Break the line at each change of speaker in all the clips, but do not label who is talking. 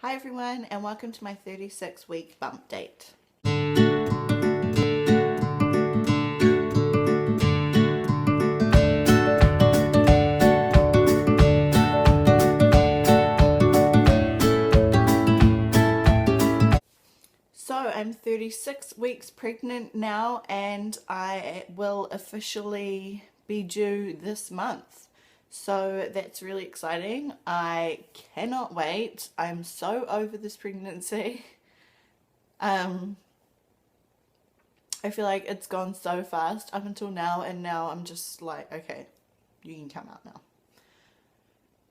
Hi everyone, and welcome to my 36-week bump date. So I'm 36 weeks pregnant now, and I will officially be due this month. So that's really exciting. I cannot wait. I'm so over this pregnancy. I feel like it's gone so fast up until now, and now I'm just like, okay, you can come out now.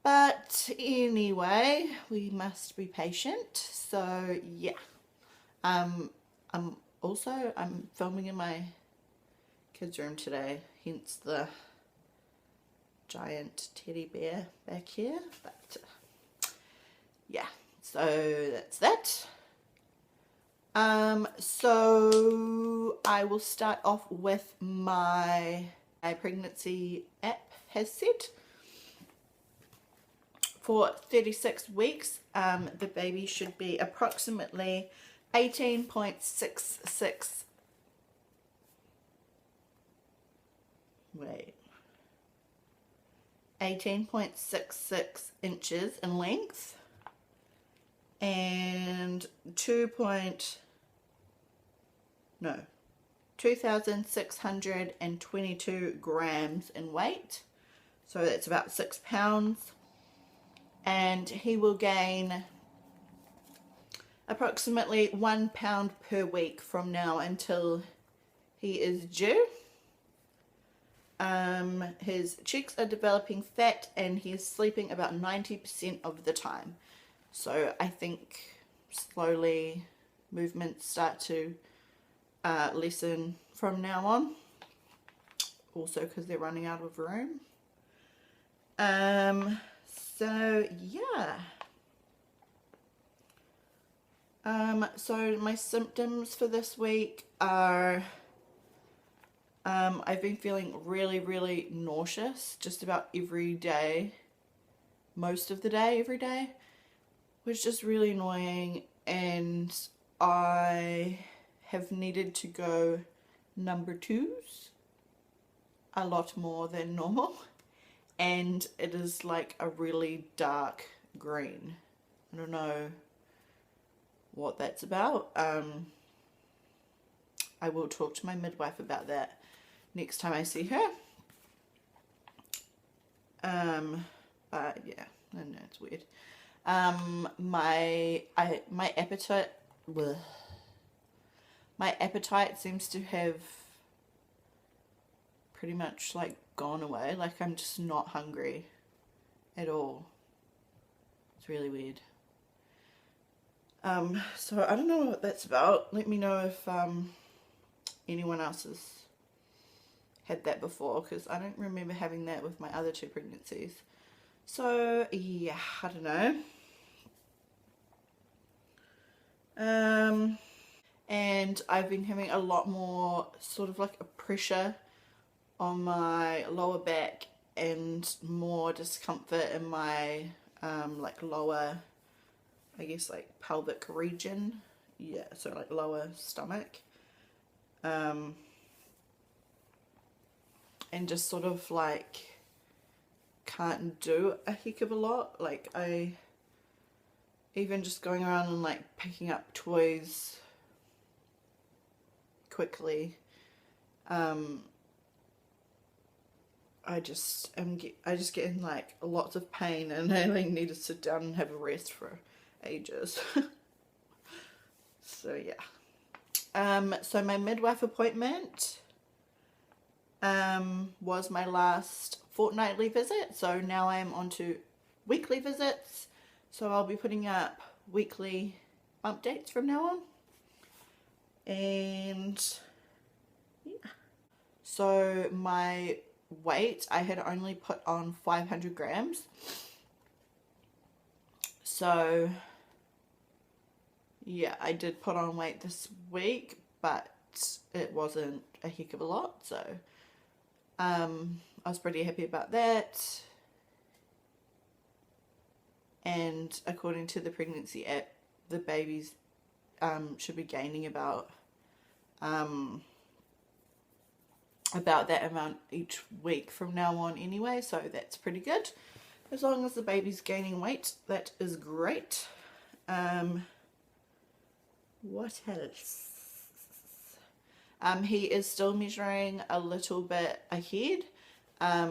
But anyway, we must be patient. So yeah. I'm filming in my kids' room today, hence the giant teddy bear back here. But yeah, so that's that. So I will start off with my pregnancy app has said. For 36 weeks, the baby should be approximately 18.66 inches in length and 2,622 grams in weight. So that's about 6 pounds. And he will gain approximately 1 pound per week from now until he is due. His cheeks are developing fat and he is sleeping about 90% of the time. So I think slowly movements start to lessen from now on. Also because they're running out of room. So yeah. So my symptoms for this week are I've been feeling really nauseous just about every day, most of the day, every day, which is just really annoying, and I have needed to go number 2s a lot more than normal, and it is like a really dark green. I don't know what that's about. I will talk to my midwife about that next time I see her. But yeah, I know it's weird. My appetite seems to have pretty much like gone away. Like I'm just not hungry at all. It's really weird. So I don't know what that's about. Let me know if anyone else has had that before, because I don't remember having that with my other 2 pregnancies. So yeah, I don't know. And I've been having a lot more sort of like a pressure on my lower back and more discomfort in my like lower, I guess like pelvic region. Yeah, so like lower stomach. And just sort of like can't do a heck of a lot. Like I even just going around and like picking up toys quickly, I just get in like lots of pain, and I like need to sit down and have a rest for ages. So yeah. So my midwife appointment was my last fortnightly visit, so now I am on to weekly visits. So I'll be putting up weekly bump dates from now on. And yeah. So my weight, I had only put on 500 grams. So yeah, I did put on weight this week, but it wasn't a heck of a lot. So I was pretty happy about that. and according to the pregnancy app, the babies should be gaining about that amount each week from now on anyway, so that's pretty good. As long as the baby's gaining weight, that is great. What else? He is still measuring a little bit ahead. I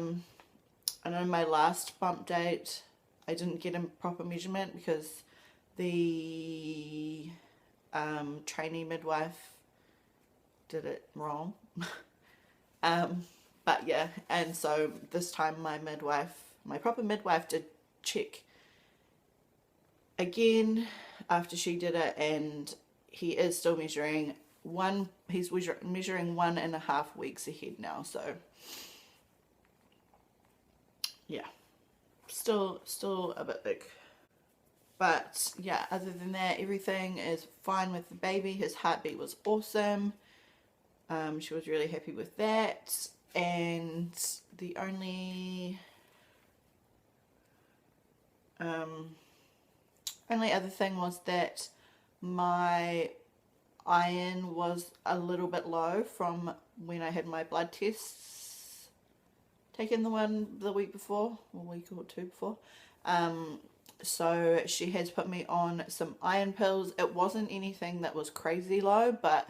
know my last bump date, I didn't get a proper measurement because the trainee midwife did it wrong. But yeah, and so this time my proper midwife did check again after she did it, and he is still measuring he's measuring 1.5 weeks ahead now, so yeah, still a bit big. But yeah, other than that, everything is fine with the baby. His heartbeat was awesome. She was really happy with that. And the only other thing was that my iron was a little bit low from when I had my blood tests taken the week before, or week or two before. So she has put me on some iron pills. It wasn't anything that was crazy low, but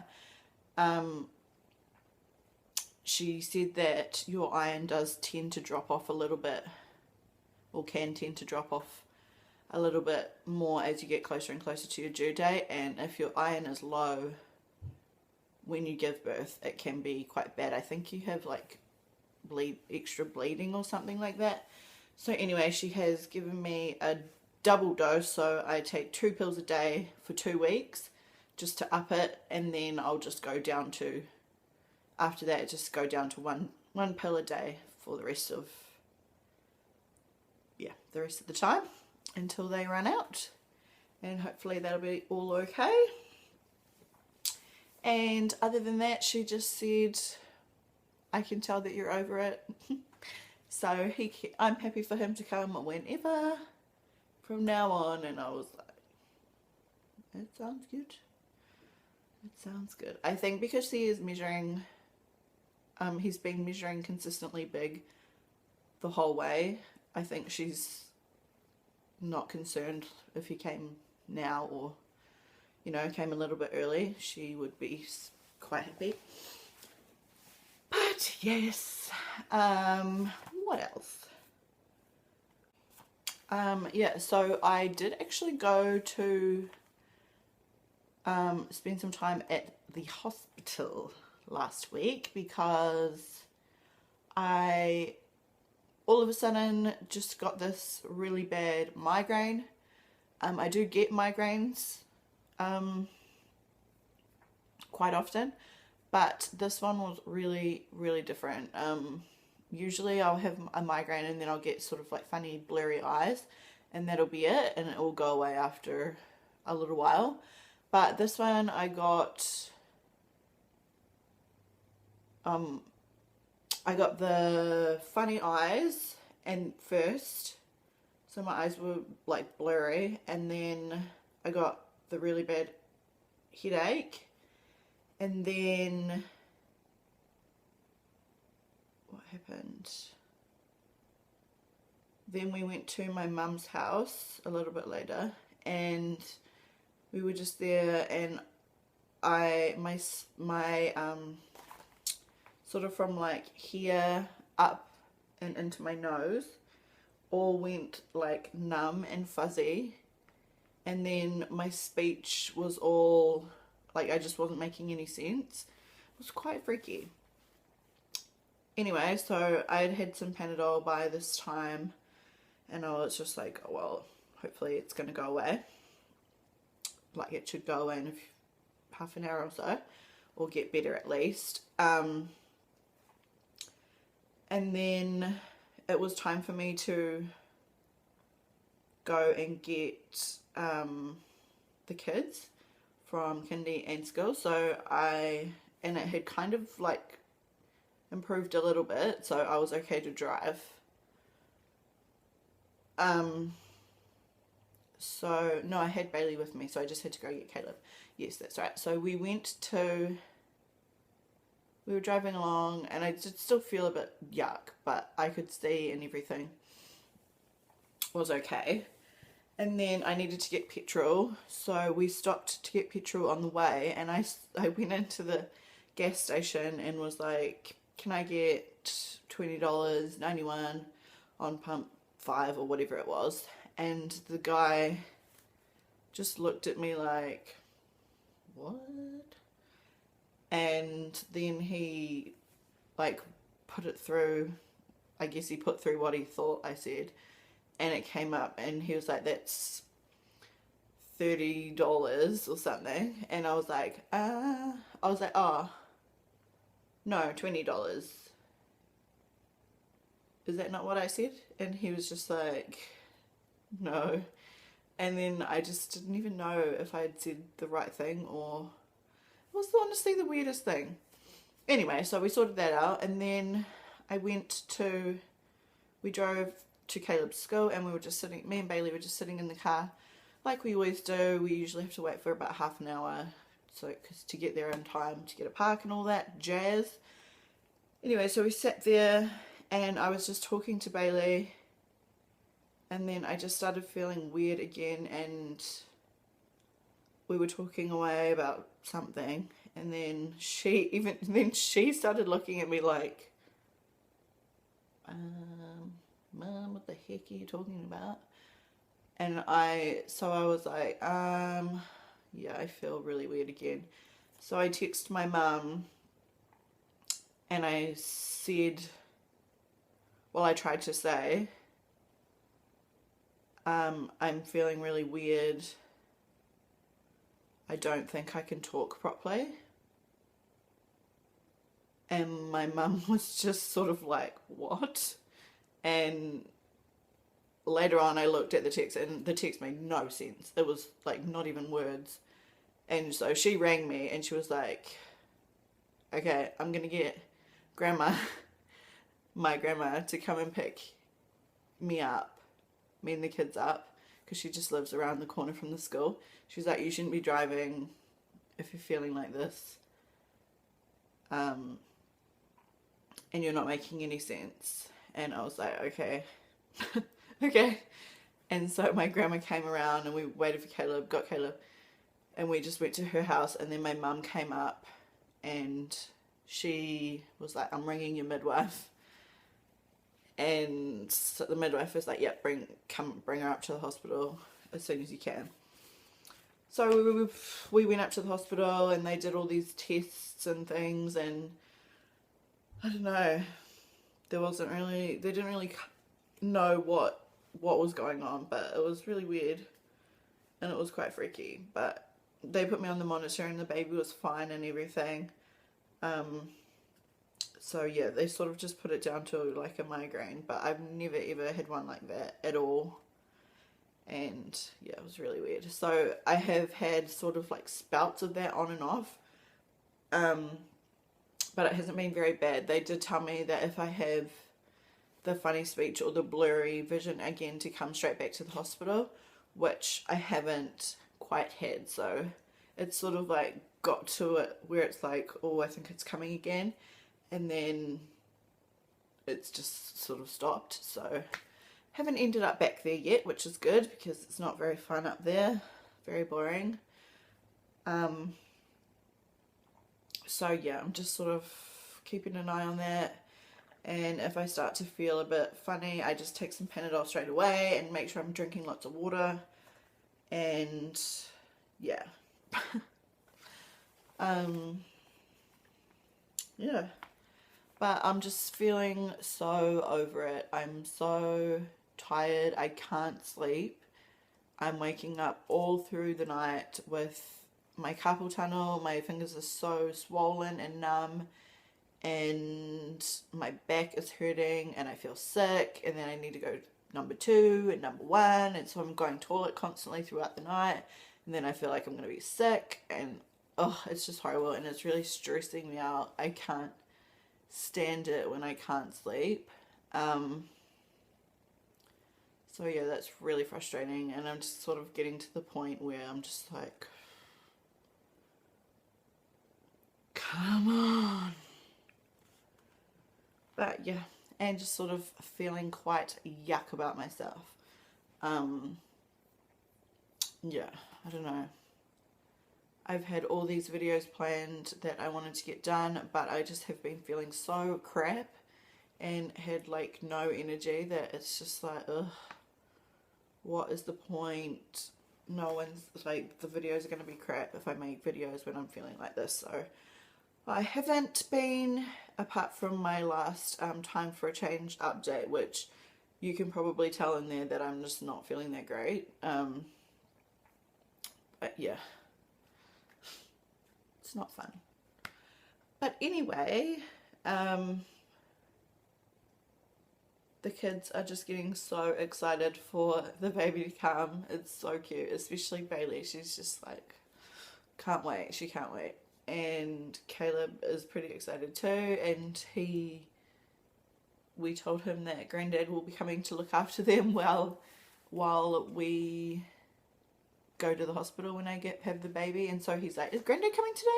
she said that your iron does tend to drop off a little bit, or can tend to drop off a little bit more as you get closer and closer to your due date, and if your iron is low when you give birth, it can be quite bad. I think you have like extra bleeding or something like that. So anyway, she has given me a double dose, so I take 2 pills a day for 2 weeks just to up it, and then I'll just go down to, after that, just go down to one pill a day for the rest of the time until they run out, and hopefully that'll be all okay. And other than that, she just said, I can tell that you're over it. So I'm happy for him to come whenever from now on. And I was like, that sounds good. It sounds good. I think because he is measuring, he's been measuring consistently big the whole way. I think she's not concerned if he came now or, you know, came a little bit early. She would be quite happy. But yes, what else? Yeah, so I did actually go to spend some time at the hospital last week because I all of a sudden just got this really bad migraine. I do get migraines quite often, but this one was really, really different. Usually I'll have a migraine and then I'll get sort of like funny blurry eyes, and that'll be it, and it will go away after a little while. But this one I got the funny eyes and first, so my eyes were like blurry, and then I got the really bad headache, and then what happened? Then we went to my mum's house a little bit later, and we were just there, and my sort of from like here up and into my nose all went like numb and fuzzy, and then my speech was all like, I just wasn't making any sense. It was quite freaky. Anyway, so I had some Panadol by this time, and I was just like, oh, well, hopefully it's going to go away. Like, it should go away in half an hour or so, or get better at least. And then it was time for me to go and get the kids from kindy and school. So and it had kind of like improved a little bit, so I was okay to drive. So, no, I had Bailey with me, so I just had to go get Caleb. Yes, that's right. So we were driving along, and I did still feel a bit yuck, but I could see and everything was okay. And then I needed to get petrol, so we stopped to get petrol on the way, and I went into the gas station and was like, can I get $20, 91 on pump 5 or whatever it was. And the guy just looked at me like, what? And then he like put it through, I guess he put through what he thought I said, and it came up, and he was like, that's $30 or something. And I was like, oh no, $20. Is that not what I said? And he was just like, no. And then I just didn't even know if I had said the right thing, or it was honestly the weirdest thing. Anyway, so we sorted that out, and then we drove to Caleb's school, and me and Bailey were just sitting in the car like we always do. We usually have to wait for about half an hour to get there in time to get a park and all that jazz. Anyway, so we sat there, and I was just talking to Bailey, and then I just started feeling weird again, and we were talking away about something, and then she started looking at me like, Mom, what the heck are you talking about? And I was like, yeah, I feel really weird again. So I texted my mum, and I said, well, I tried to say, I'm feeling really weird. I don't think I can talk properly. And my mum was just sort of like, what? And later on I looked at the text, and the text made no sense. It was like not even words. And so she rang me, and she was like, okay, I'm gonna get my grandma to come and pick me and the kids up, because she just lives around the corner from the school. She's like, you shouldn't be driving if you're feeling like this, and you're not making any sense. And I was like, okay. Okay. And so my grandma came around, and we waited for Caleb, got Caleb, and we just went to her house. And then my mum came up, and she was like, I'm ringing your midwife. And so the midwife was like, yep, bring her up to the hospital as soon as you can. So we went up to the hospital, and they did all these tests and things, and I don't know, they didn't really know what was going on, but it was really weird, and it was quite freaky. But they put me on the monitor, and the baby was fine and everything. So yeah, they sort of just put it down to like a migraine, but I've never ever had one like that at all. And yeah, it was really weird. So I have had sort of like spouts of that on and off, but it hasn't been very bad. They did tell me that if I have the funny speech or the blurry vision again, to come straight back to the hospital, which I haven't quite had. So it's sort of like got to it where it's like, oh, I think it's coming again, and then it's just sort of stopped. So haven't ended up back there yet, which is good, because it's not very fun up there, very boring. So yeah, I'm just sort of keeping an eye on that, and if I start to feel a bit funny, I just take some Panadol straight away and make sure I'm drinking lots of water. And yeah. Yeah, but I'm just feeling so over it. I'm so tired. I can't sleep. I'm waking up all through the night with my carpal tunnel. My fingers are so swollen and numb, and my back is hurting, and I feel sick, and then I need to go number 2 and number 1, and so I'm going toilet constantly throughout the night, and then I feel like I'm going to be sick, and oh, it's just horrible, and it's really stressing me out. I can't stand it when I can't sleep. So yeah, that's really frustrating, and I'm just sort of getting to the point where I'm just like, come on. But yeah, and just sort of feeling quite yuck about myself. Yeah, I don't know. I've had all these videos planned that I wanted to get done, but I just have been feeling so crap and had like no energy that it's just like, ugh, what is the point? No one's like, the videos are going to be crap if I make videos when I'm feeling like this. So I haven't been, apart from my last time for a change update, which you can probably tell in there that I'm just not feeling that great. But yeah, it's not fun. But anyway, the kids are just getting so excited for the baby to come. It's so cute, especially Bailey. She's just like, can't wait. She can't wait. And Caleb is pretty excited too, and we told him that Granddad will be coming to look after them while we go to the hospital when I have the baby. And so he's like, is Granddad coming today?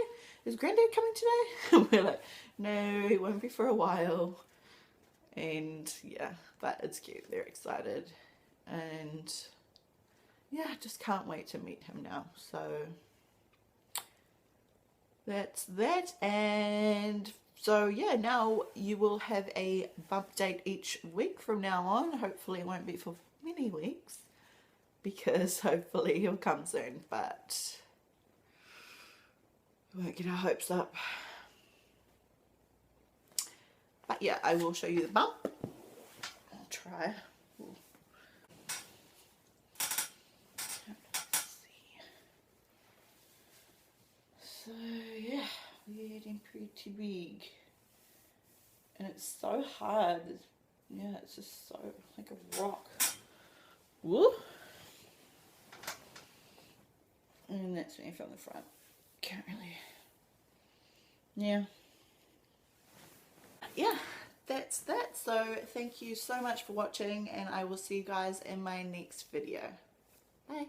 Is Granddad coming today? And we're like, no, he won't be for a while. And yeah, but it's cute. They're excited, and yeah, just can't wait to meet him now. So that's that. And so yeah, now you will have a bump date each week from now on. Hopefully it won't be for many weeks, because hopefully he'll come soon, but we won't get our hopes up. But yeah, I will show you the bump. I'll try. Let's see. So yeah, we're getting pretty big. And it's so hard. Yeah, it's just so like a rock. Woo! And that's me from the front. Can't really. Yeah. Yeah, that's that. So thank you so much for watching, and I will see you guys in my next video. Bye.